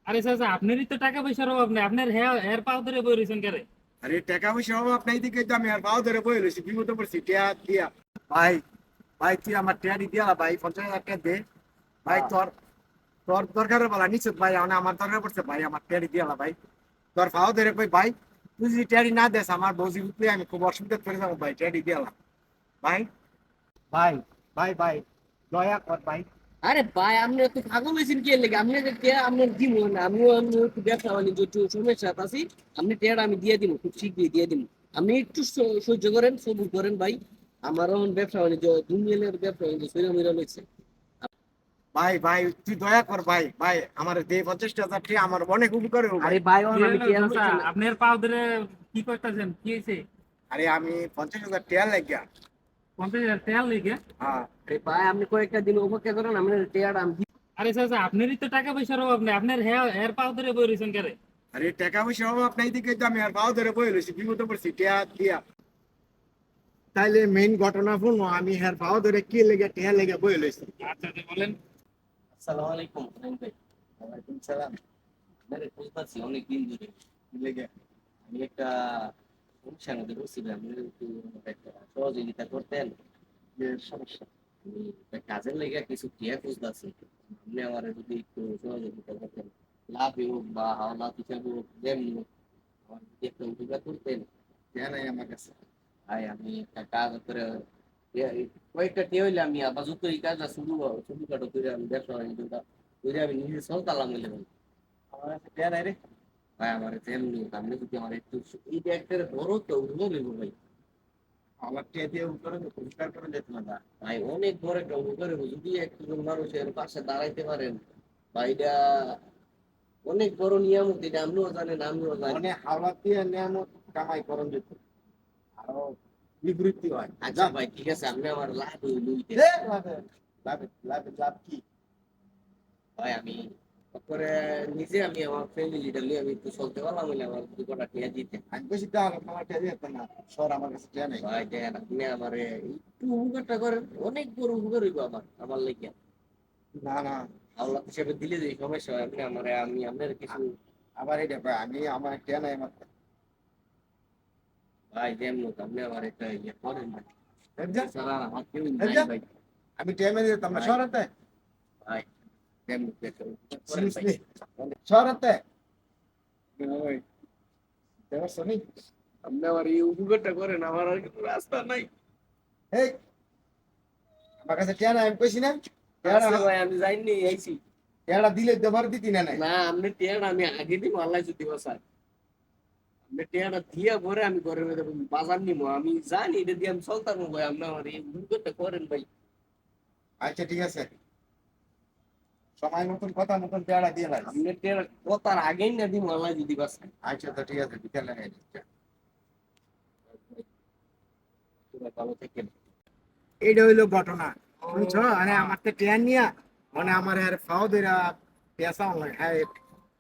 আরে চাচা, আপনারই তো টাকা পয়সার অভাব নেই, আপনার হেয়ার পাও ধরে বই রয়েছেন কেরে? আরে টাকা পয়সা অভাব নাই দিকে তো আমি আর পাও ধরে বই রয়েছি, বিপদে পড়ছি টিয়া দিয়া। ভাই, ভাই তুই আমার টিয়ারি দিয়া ভাই, 50,000 টাকা দে ভাই। তোর তোর দরকারের বলা নিশ্চিত ভাই, আমার দরকার পড়ছে ভাই, আমার টিয়ারি দিয়া ভাই। তোর পাও ধরে কই ভাই, তুই যদি টিয়ারি না দেস আমার বউজি উঠলে আমি খুব অসুবিধা পড়ে যাবো ভাই, টিয়ারি দিয়া ভাই। ভাই, ভাই ভাই দয়া কর ভাই। আরে ভাই, আপনি তো পাগল হয়েছেন কি লেগে? আপনি যে টিয়া আপনি দিব না, আমিও একটু ব্যবসা বাণিজ্য একটু সমস্যা আছি। আপনি টিয়াটা আমি দিয়ে দিব, খুব শীঘ্রই দিয়ে দিব। আপনি একটু সহ্য করেন, সবুর করেন ভাই। আমারও এখন ব্যবসা বাণিজ্য দুনিয়ার ব্যবসা বাণিজ্য সইরা মইরা লইছে। ভাই ভাই তুই দয়া কর ভাই, ভাই আমার দে 50,000 টাকা, আমার অনেক উপকার হবে ভাই। আরে ভাই, কি এখন আমি হলো টিয়া চাচা, লইছি না। আপনার পাও ধরে কি করতেছেন? কি হয়েছে? আরে আমি 50,000 টাকা লাগিয়া। 50,000 তেল লেগে? হ্যাঁ। আরে ভাই, আপনি কয়েকটা দিন অপেক্ষা করেন, আমি টিয়াটা আমি আরে চাচা, আপনারই তো টাকা পয়সার অভাব নেই, আপনার হেয়ার পাও ধরে বই রয়েছেন কেরে? আরে টাকা পয়সা অভাব নাই দিকে তো আমি আর পাও ধরে বই রয়েছি, বিপদে পড়ছি টিয়া দিয়া। তাইলে মেইন ঘটনা শুনো, আমি হ্যার পাও ধরে কি লেগে টিয়া লেগে বই লইছি। আচ্ছা জি, বলেন। আসসালামু আলাইকুম নাইম ভাই। ওয়ালাইকুম সালাম। আপনারে খুঁজতাছি অনেকদিন ধরে। কি লেগে? আমি একটা সমস্যার মধ্যে পড়ছিলাম, আপনি একটু আমাকে একটা সহযোগিতা করতেন। কি সমস্যা? আমি একটা কাজের লেগে কিছু টিয়া খুঁজতাছি, আপনি আমার যদি একটু সহযোগিতা করতেন, লাভই হোক বা হাওলাত হিসাবে হোক, যেমনি হোক, আমার যদি একটা উপকার করতেন। টিয়া নাই আমার কাছে। ভাই, আমি একটা কাজ করে কয়েকটা টিয়া হইলে আমি আপাতত এই কাজটা শুরু ছোটখাটো করে আমি ব্যবসা বাণিজ্যটা করে আমি নিজে চলতাম হইলে ভাই। আমার কাছে টিয়া নাই রে। ভাই, আমার যেমনি হোক, আপনি যদি আমার একটু এইটা একটা বড় তো উদ্যোগ হইব ভাই। আমার টিয়া দিয়ে উপকার উপকার করে যেত না দা। ভাই, অনেক বড় একটা উপকার হইব যদি একজন মানুষের পাশে দাঁড়াইতে পারেন। ভাইটা অনেক বড় নিয়ামত, এটা আপনিও জানেন আমিও জানি। মানে হাওলা দিয়ে নিয়ামত কামাই করন যেত, আরো বিবৃতি হয়। আচ্ছা ভাই, ঠিক আছে, আপনি আমার লাভ হইল দে লাভে, লাভে লাভে লাভ কি? ভাই, আমি তারপরে নিজে আমি আমার ফ্যামিলিটা নিয়ে আমি একটু চলতে পারলাম হইলে আমার দু কটা টিয়া দিতে। আমি বেশি টাকা আমার টিয়া দিয়ে না, সর আমার কাছে টিয়া নাই। ভাই দেখেন, আপনি আমার একটু উপকারটা করেন, অনেক বড় উপকার হইব আমার লেগে। না না, আল্লাহ হিসেবে দিলে যে সমস্যা হয়, আপনি আমার আমি আপনার কিছু। আবার এটা ভাই, আমি আমার টিয়া নাই আমার। ভাই যেমন হোক, আপনি আমার একটা ইয়ে করেন ভাই। বুঝছেন? এছাড়া আর আমার কেউ নাই বুঝছেন? ভাই। আমি টিয়া মেরে দিতাম না ভাই, শহরেতে। ভাই যেমন হোক একটা উপকার করেন ভাই। সিরিয়াসলি শহরেতে ওই দেওয়ার শনি। আপনি আমার এই উপকারটা করেন, আমার আর কিছু রাস্তা নাই। এই আমার কাছে টিয়া নাই, আমি কইছি না আচ্ছা ভাই, আমি যাইনি আইছি। টিয়াটা দিলে দেবার দিতি না নাই। না, আপনি টিয়াটা আমি আগে দিব, আল্লাহ যদি বসায়। আপনি টিয়াটা দিয়া পরে আমি ঘরের মধ্যে বাজার নিবো, আমি জানি এটা দিয়ে আমি চলতাম ভাই। আপনি আমার এই উপকারটা করেন ভাই। আচ্ছা ঠিক আছে, সময় মতন কথা মতন টিয়াটা দিয়ে লাইস। আপনি টিয়াটা কথার আগেই না দিব, আল্লাহ যদি বসায়। আচ্ছা তো ঠিক আছে, বিকেলে নিয়ে যাচ্ছি। ভালো থাকেন। এইটা হইলো ঘটনা, বুঝছো? মানে হ্যাঁ। আমার তো ট্রেন নিয়া, মানে আমার আর ফাও ধরে পেশা লাগে, হ্যাঁ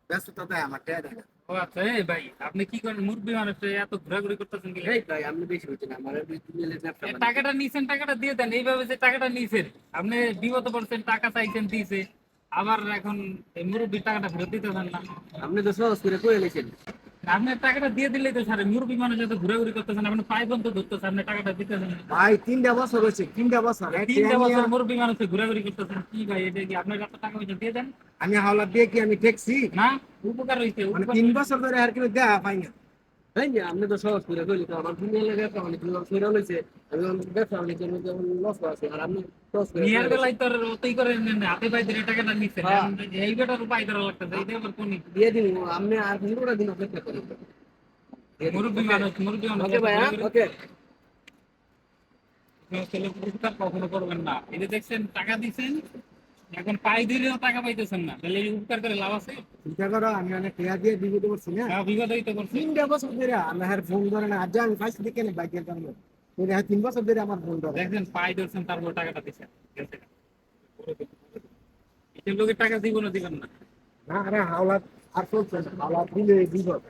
ব্যস্ততা দেয় আমার ট্রেন দেয় না। ও আচ্ছা, এই ভাই আপনি কি করেন? মুরব্বী মানুষ এত ঘোরাঘুরি করতেছেন কি? এই ভাই, আপনি বেশি হচ্ছেন, আমার ব্যবসা বাণিজ্য। টাকাটা নিছেন, টাকাটা দিয়ে দেন। এইভাবে যে টাকাটা নিছেন, আপনি বিগত বলছেন টাকা চাইছেন, দিয়েছে, আবার এখন এই মুরব্বীর টাকাটা ফেরত দিতেছেন না। আপনি তো সহজ করে কয়ে নিয়েছেন। আপনি টাকাটা দিয়ে দিলেই তো স্যার, মুরব্বী মানুষ এত ঘোরাঘুরি করতেছেন, আপনি পাই বন্ধ ধরতেছেন, আপনি টাকাটা দিতেছেন না। ভাই 3টা বছর হয়েছে, 3টা বছর এই তিনটা ট্রেন নিয়া। বছর মুরব্বী মানুষে ঘোরাঘুরি করতেছেন কি ভাই? এটা কি আপনার এত টাকা পয়সা দিয়ে দেন আমি হাওলা দিয়ে কি আমি ঠেকছি? না? উপকার হইছে, মানে উপকার 3 বছর ধরে আর কেউ দেখা পাই না। তাই না? আপনি তো সহজ করে কইলি তো আমার দুনিয়া লাগে ব্যবসা বাণিজ্য সইরা লইছে। আমি আমার ব্যবসা বাণিজ্যের মধ্যে লস আছে, আর আপনি সহজ করে নিয়ার কয়ে বেলায় নিয়েছেন। তো আর অতই করে নেন, হাতে পাই ধরে টাকাটা নিচ্ছেন, হ্যাঁ, এই বেটার উপায় ধরা লাগতেছে, এইটা আবার কোন দিয়ে দিন। আপনি আর 15টা দিন অপেক্ষা করেন। দিয়ে দিন। মুরব্বী ওকে, মানুষ, মুরব্বী মানুষ ওকে এত ভাই, হ্যাঁ, ঘোরাঘুরি ওকে। ছেলে পুরস্কার কখনো করবেন না। এই যে দেখছেন টাকা দিচ্ছেন, এখন পাই দিলেও টাকা পাইতেছেন না, তাহলে এই উপকার করে লাভ আছে? চিন্তা করো, আমি অনেক টিয়া দিয়ে বিপদে পড়ছি না। হ্যাঁ, বিগতই তো করছে। 3টা বছর ধরে আমার আর ফোন ধরে না, আজ আমি ফার্স্ট দিকে বাইকের জন্য 3 বছর ধরে আমার ফোন ধরে। দেখছেন পাই ধরছেন, তারপর টাকাটা দিচ্ছেন, গেছে গা। এসব লোকের টাকা জীবনও দিবেন না। না আরে হাওলা আর চলছে না, হাওলা দিলে বিপদ।